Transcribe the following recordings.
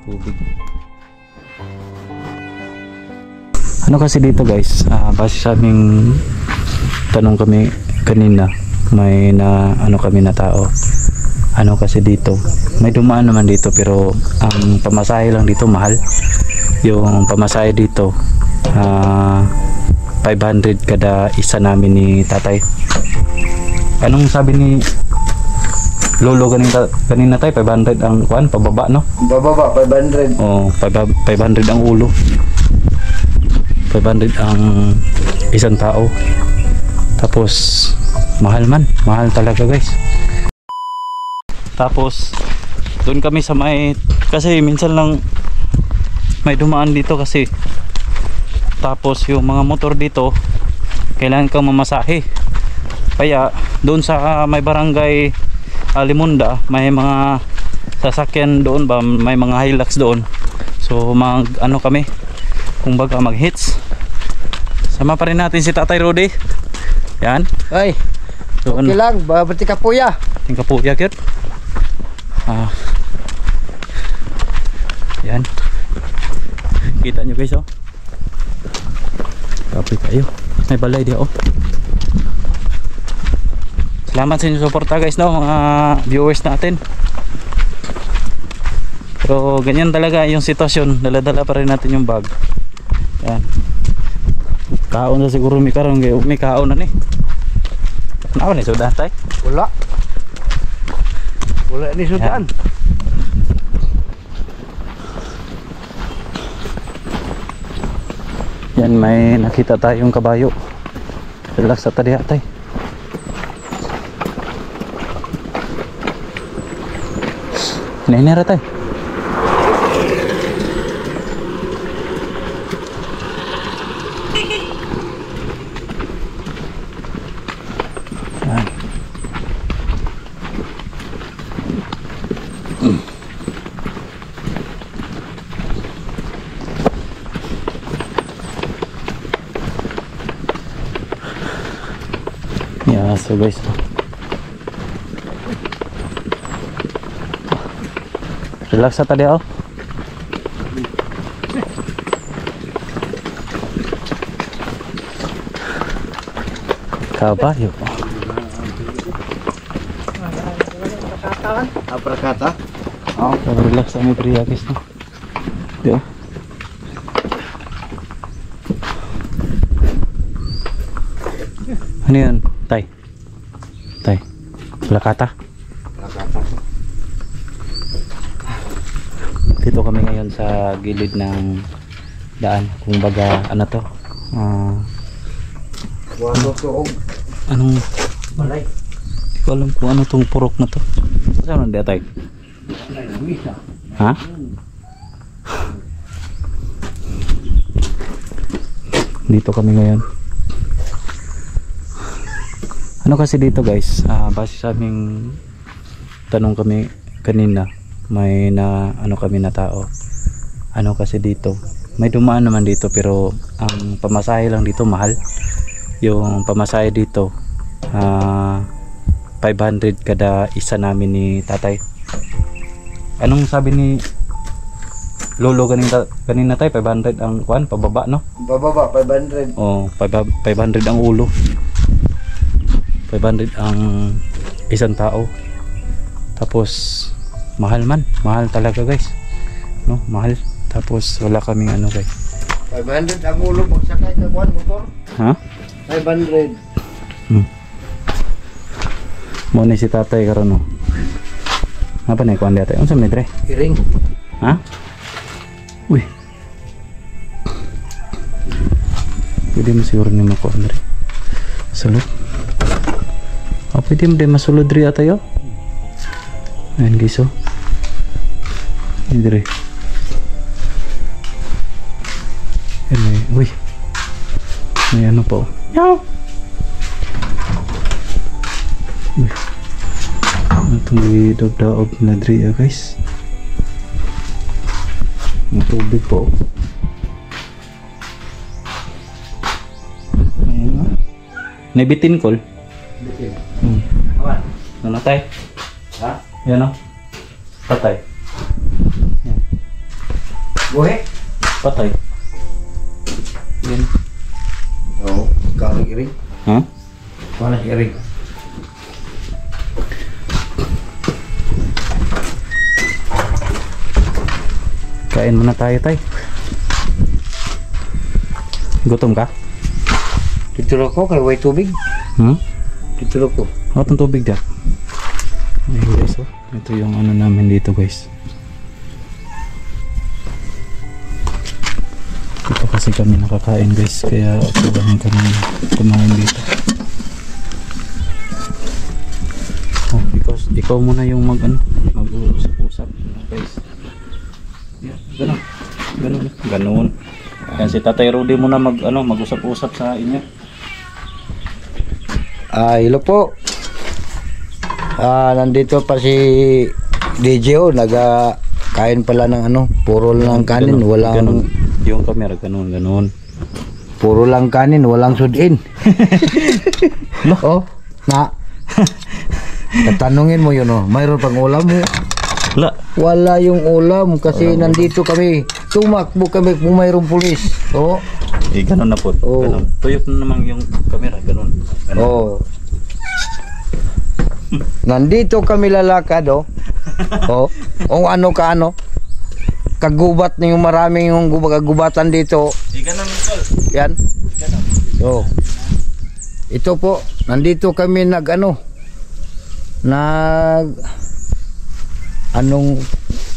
tubig. Ano kasi dito guys, base sa aming tanong kami kanina, may kami na tao. Ano kasi dito, may dumaan naman dito pero ang pamasahe lang dito mahal. Yung pamasahe dito 500 kada isa namin ni tatay. Anong sabi ni Lolo kanina tayo? 500 ang kuan, pababa no? Bababa, 500. Oh, 500 ang ulo. 500 ang isang tao. Tapos mahal talaga guys. Tapos doon kami sa kasi minsan lang may dumaan dito kasi. Tapos yung mga motor dito kailangan kang mamasahe. Kaya doon sa may barangay Alimunda, may mga sasakyan doon ba, may mga Hilux doon. So kami, kumbaga mag-hits. Sama pa rin natin si Tatay Rudy. Yan. Ay, okay lang, babati ka puya. Yung kapuya kit. Yan. Kita nyo guys oh. Kapoy kayo. May balay dia oh. Salamat sa inyong suporta guys no, mga viewers natin. Pero ganyan talaga yung sitwasyon, dala-dala pa rin natin yung bag. Yan. Kaon na siguro may karon, may kaon na ni. Ano ni sudah tay? Wala ni sudan. Yan, may nakita tayong kabayo. Relax sa tadi tay. Nenera tay. Yeah, so guys. Relax sa tadi oh. Kabayo. Aprakata? Oh, relax sa may priyakis no. Di oh. Ano yan? Tay. Plakata. Dito kami ngayon sa gilid ng daan. Kung baga, ano to? Anong balay? Hindi ko alam kung ano tong purok na to. Saan nandito tay? Ha? Dito kami ngayon. Ano kasi dito guys, base sa aming tanong kami kanina, may kami na tao. Ano kasi dito, may dumaan naman dito pero ang pamasahe lang dito mahal. Yung pamasahe dito 500 kada isa namin ni tatay. Anong sabi ni Lolo kanina tayo? 500 ang kuan, pababa no? Bababa, 500. Oh, 500 ang ulo. 500 ang isang tao. Tapos mahal talaga guys no, mahal. Tapos wala kaming ano guys, 500 ang ulo magsakay ka kuan motor. Ha? 500. Mo ni si tatay karon no. Apa na kuan dito? Unsa may dre? Iring. Ha? Uy. Pwede mo siguro ni makuan dre. Salud. Pwede mo din masulod rin ata yun. Ayan guys oh. Hindi rin. Ayan may, uy. May ano po. Meow. Uy. Ano itong daog na rin guys. May tubig po. Ayan oh. Nabitin call. Ano tay? Ha? Yan o. Tatay. Yan. Buhe? Patay. Yan. Oo. Karing iring. Ha? Mana iring? Kain muna tayo, tay. Gutom ka? Dito ko kay way tubig. Hmm? Dito ko. Matang tubig dyan. Ayun guys, oh. Ito yung ano namin dito guys. Ito kasi kami nakakain guys, kaya kailangan kami kumain dito. Oh, ikaw muna yung mag-uusap-usap guys. Yeah, ganun. Yan si Tatay Rudy muna mag-usap-usap sa inyo. Hello po. Nandito pa si DJ kain pala ng puro lang kanin, walang ganun. Yung camera ganun. puro lang kanin, walang sudin. Oh, tatanungin mo yun, mayroon pang ulam mo. Wala yung ulam kasi nandito kami. Tumakbo kami kung mayroong pulis. Oh. Ganun na po. Oh. Ganun. Tuyok na naman yung camera, ganun. Oh. Nandito kami lalakad, oh. Oh. O ano ka kagubat na yung maraming yung gubatan dito. Yan. So, ito po, nandito kami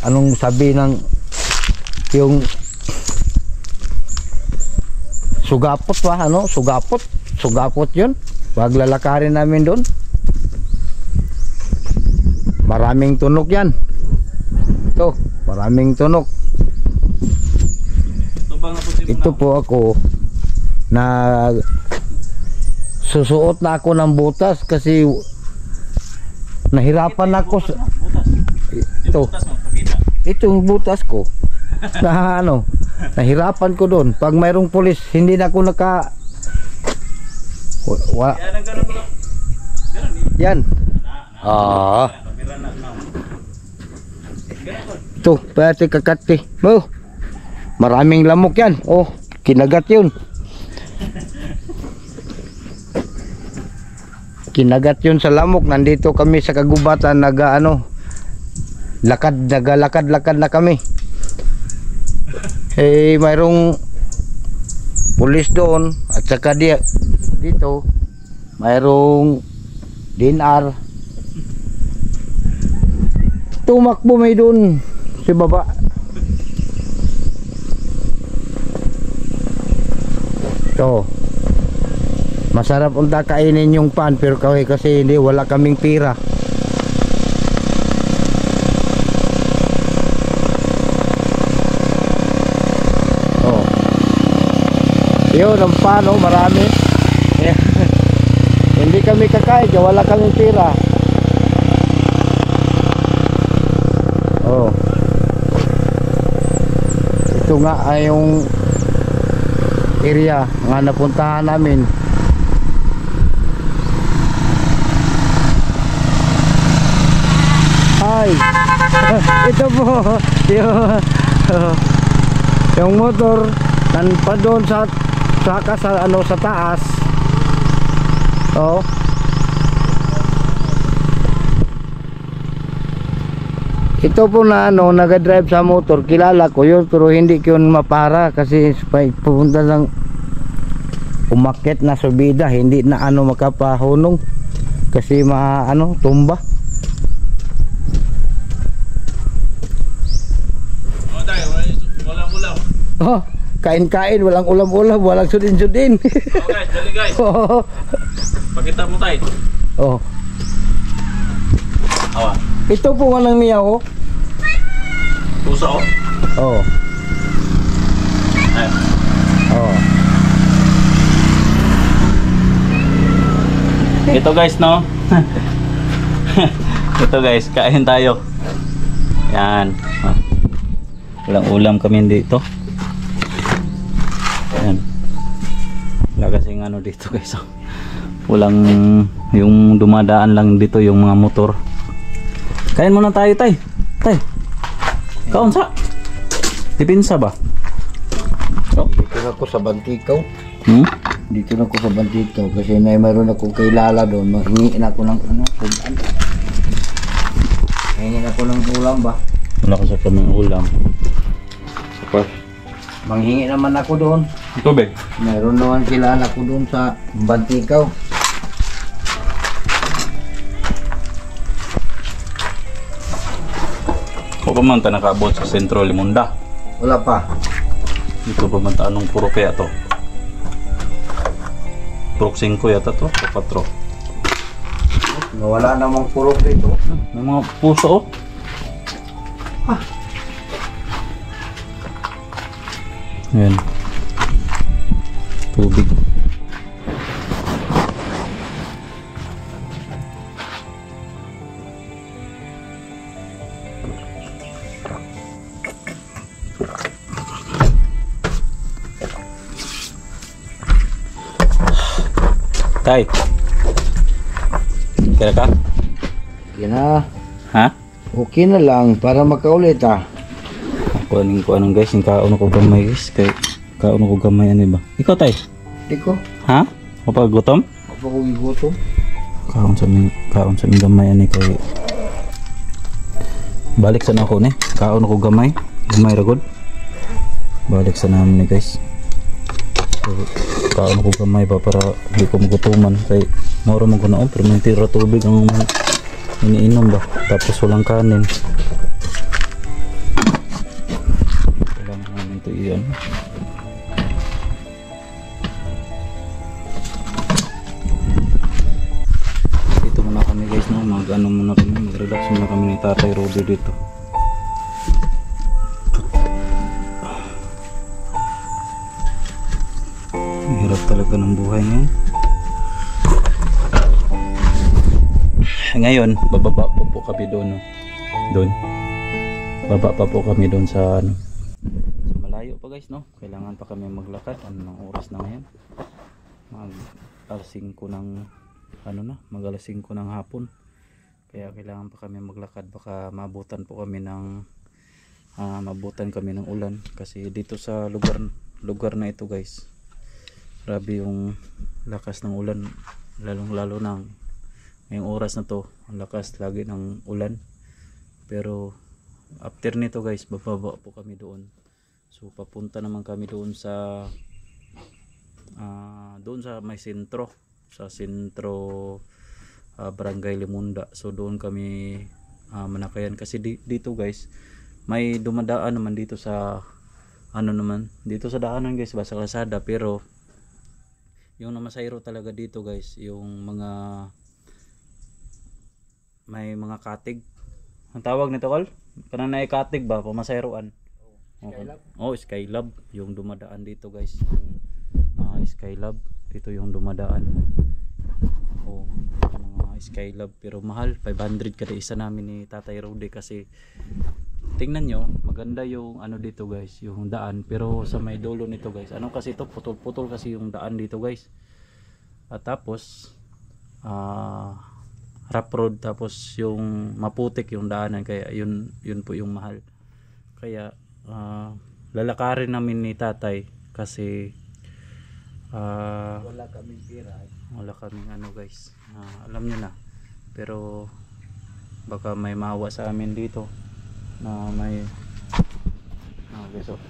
anong sabi ng yung sugapot ba, sugapot yun, paglalakarin namin doon. Maraming tunok yan. Ito, maraming tunok. Ito po ako susuot na ako ng butas kasi nahirapan ako sa itong butas ko na nahirapan ko doon pag mayroong pulis, hindi na ako yan. Ito, pati kakati mo. Maraming lamok yan. Oh, kinagat yun. Kinagat yun sa lamok. Nandito kami sa kagubatan, nagalakad na kami. Mayroong pulis doon at saka dito mayroong DNR. Tumakbo may doon si baba. So, masarap unta kainin yung pan pero kasi hindi, wala kaming pira. Oh. Yun ang pan, marami. Hindi kami kakain, wala kaming pira. Oh. Ito nga ay yung area nga napuntahan namin. Ay. Ito po yung motor pa doon sa taas. Oh. Ito po na nagadrive sa motor, kilala ko yun pero hindi ko yun mapara kasi pupunta lang umakyat na subida, hindi na makapahunong kasi tumba. Walang ulam. Oh, kain-kain, walang ulam-ulam, walang sudin-sudin. Oh guys, dali guys. Pakita mo tayo. Oh. Awa. Ito po walang niya Pusa Oh. Ayan. Oh. Ito guys Ito guys, kain tayo. Yan. Walang ulam kami dito. Yan. Wala kasing dito guys. Walang yung dumadaan lang dito yung mga motor. Kain muna tayo, tay. Kaon sa. Dipinsa ba? Oh. Dito na ako sa Bantikaw. Hmm? Dito na ako sa Bantikaw kasi mayroon ako kilala doon. Manghingi na ako ng ano, ulam. Hingi na ako ng ulam ba? Wala kasi kaming ulam. Tapos, manghingi naman ako doon. Tubig. Mayroon naman kilala ko doon sa Bantikaw. O pa man ta nakaabot sa Sentro Limunda. Wala pa. Dito pa man ta anong puro kaya to? Puro 5 yata to, o 4. Wala namang purok dito. May mga puso oh. Ayan. Tubig. Tay. Kaya ka? Yan na. Ha? Okay na lang para makaulit ah. Kuanin ko anong guys, yung kaon ko gamay guys. Kay kaon ko gamay ano ba? Ikaw tay? Di ko. Ha? Mapagutom? Ako ko gigutom. Kaon sa aming gamay ani kay balik sa nako ni. Kaon ko gamay. Gamay ra gud. Balik sa namin ni guys. So, kaon ko gamay ba para di ko magutuman kay moro man ko naon pero may tira tubig ang iniinom ba. Tapos walang kanin. Kailangan namin ito iyan. Dito muna kami guys no, mag-ano muna kami, mag-relax muna kami ni Tatay Rudy dito. Ang hirap talaga ng buhay ngayon. Ngayon, bababa pa po kami doon, no? Doon. Baba pa po kami doon sa ano. Sa malayo pa guys, no? Kailangan pa kami maglakad. Anong oras na ngayon? Mag-alas 5 ng ano na, mag-alas 5 ng hapon. Kaya kailangan pa kami maglakad. Baka mabutan po kami ng mabutan kami ng ulan kasi dito sa lugar na ito guys. Grabe yung lakas ng ulan, lalong-lalo na ngayong oras na to, ang lakas lagi ng ulan. Pero after nito guys, bababa po kami doon. So papunta naman kami doon sa may sentro, sa sentro Barangay Limunda. So doon kami manakayan kasi dito guys, may dumadaan naman dito sa ano naman, dito sa daanan guys, basta kalsada, pero yung namasayro talaga dito guys, yung mga may mga katig. Ang tawag nito kol? Kanang na katig ba? Pamasayroan. Skylab? Oh, Skylab. Yung dumadaan dito guys. Yung Skylab. Dito yung dumadaan. Oh, mga Skylab. Pero mahal. 500 kada isa namin ni Tatay Rudy kasi tingnan nyo, maganda yung ano dito guys, yung daan. Pero sa may dulo nito guys, ano kasi ito, putol-putol kasi yung daan dito guys. At tapos rough road, tapos yung maputik yung daanan, kaya yun po yung mahal. Kaya lalakarin namin ni Tatay kasi Wala kaming pira. wala kaming ano guys, alam nyo na, pero baka may mawa sa amin dito na may guys, oh.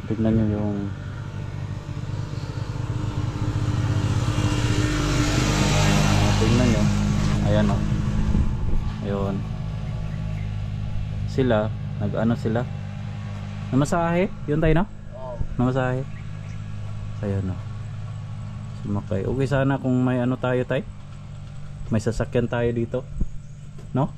Tignan nyo yung tignan nyo, ayan o, ayun sila, nag-ano sila, namasahe yun tayo, no? Namasahe, ayun o, sumakay. Okay sana kung may ano tayo tay, may sasakyan tayo dito, no?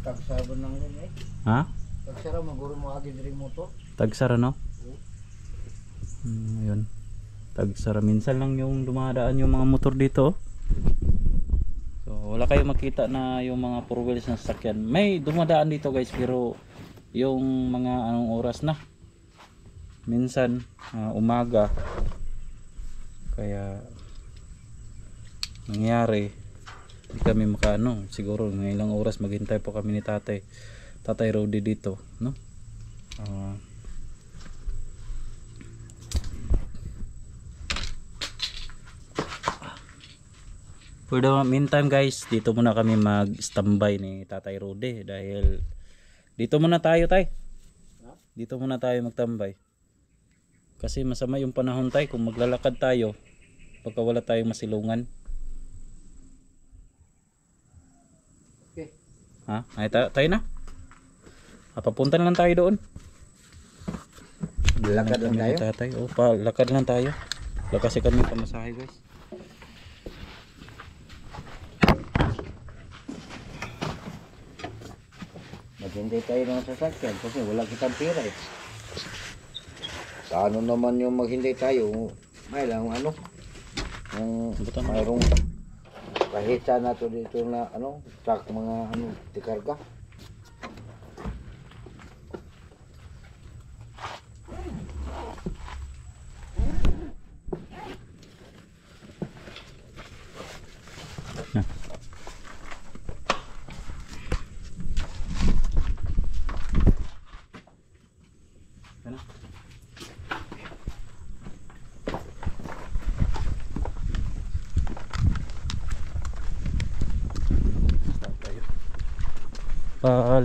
Tagsara nang rin eh. Ha? Tagsara maguro mo agi diri motor. Tagsara, no? Ayun, tagsara. Minsan lang yung dumadaan yung mga motor dito, oh. So wala kayong makita na yung mga four wheels na sasakyan. May dumadaan dito guys, pero yung mga anong oras na, minsan umaga, kaya nangyari hindi kami makaano. Siguro ng ilang oras maghintay po kami ni Tatay Tatay Rudy dito, no? For the meantime guys, dito muna kami mag-standby ni Tatay Rudy dahil dito muna tayo tay. Dito muna tayo magtambay. Kasi masama yung panahon tay kung maglalakad tayo pagka wala tayong masilungan. Okay. Ha? Ay tayo na. Papunta na lang tayo doon. Lakad lang tayo. Tatay. O, lakad lang tayo. Wala kasi kami pamasahe guys. Maghintay tayo ng sasakyan kasi wala kitang pera eh. Paano naman yung maghintay tayo? May lang ano? Mayroong kahita na to dito na ano, truck mga ano, tikarga.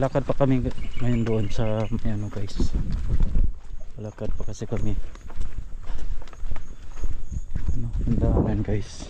Lakad pa kami ngayon doon sa ano guys. Lakad pa kasi kami. Ano, ang daanan guys.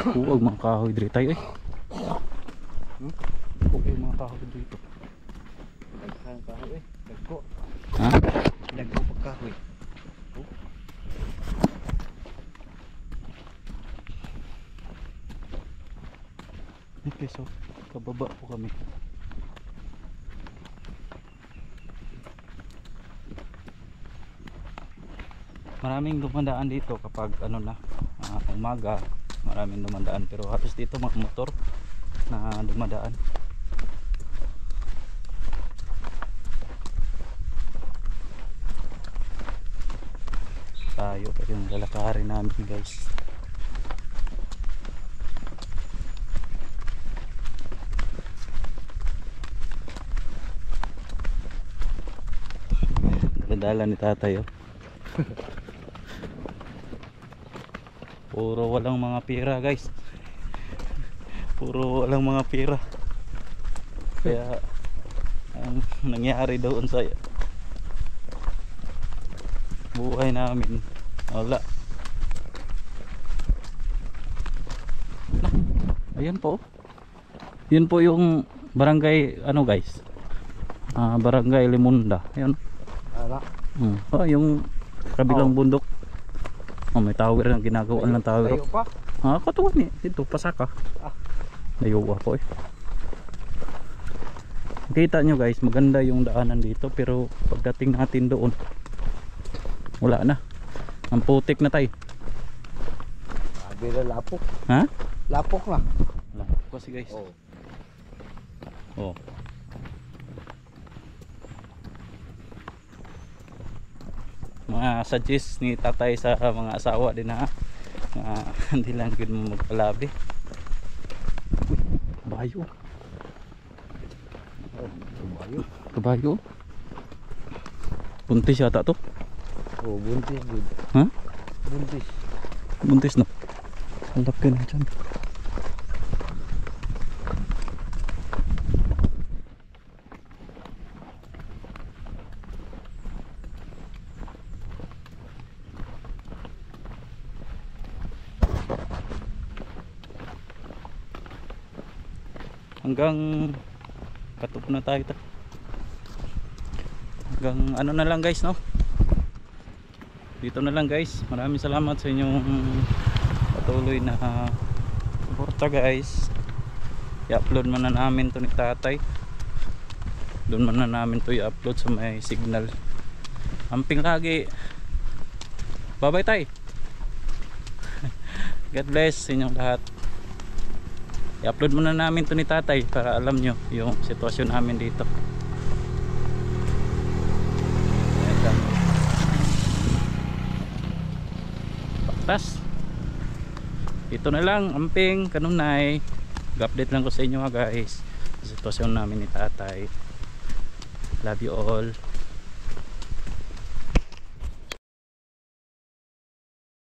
Huwag mga kahoy dito tayo eh. Huwag yung mga kahoy dito. Daghang kahoy eh. Dagko. Ha? Dagko pag kahoy. Okay, so kababa po kami. Maraming dumadaan dito kapag ano na umaga. Maraming dumadaan pero halos dito mga motor na dumadaan. Tayo pa yung lalakarin namin guys. Dala ni tatay oh. Puro walang mga pira guys. Puro walang mga pira. Kaya ang nangyari doon sa buhay namin wala. Ayan po. Yun po yung barangay ano guys. Barangay Limunda. Ayan. Ala. Yung kabilang bundok. May tower na ginagawa ng tower. Tayo pa. Katuwa ni dito pasaka. Layo ako eh. Kita nyo guys, maganda yung daanan dito pero pagdating natin doon wala na. Ang putik na tayo. Sabi na lapok. Ha? Lapok na. Lapok kasi guys. Oh. Mga suggest ni tatay sa mga asawa din ha. Hindi lang good mo magpalabi. Uy, kabayo. Kabayo. Kabayo. Buntis yata to. Buntis good. Ha? Buntis. Buntis no. Halap ka na dyan. Hanggang katup na tayo to. Hanggang ano na lang guys no. Dito na lang guys. Maraming salamat sa inyong patuloy na suporta guys. I-upload muna namin to ni tatay. Doon muna namin to i-upload sa may signal. Amping lagi. Bye bye tay. God bless sa inyong lahat. I-upload muna namin to ni tatay para alam nyo yung sitwasyon namin dito. Paktas. Ito na lang, amping, kanunay. Mag-update lang ko sa inyo guys. Sitwasyon namin ni tatay. Love you all.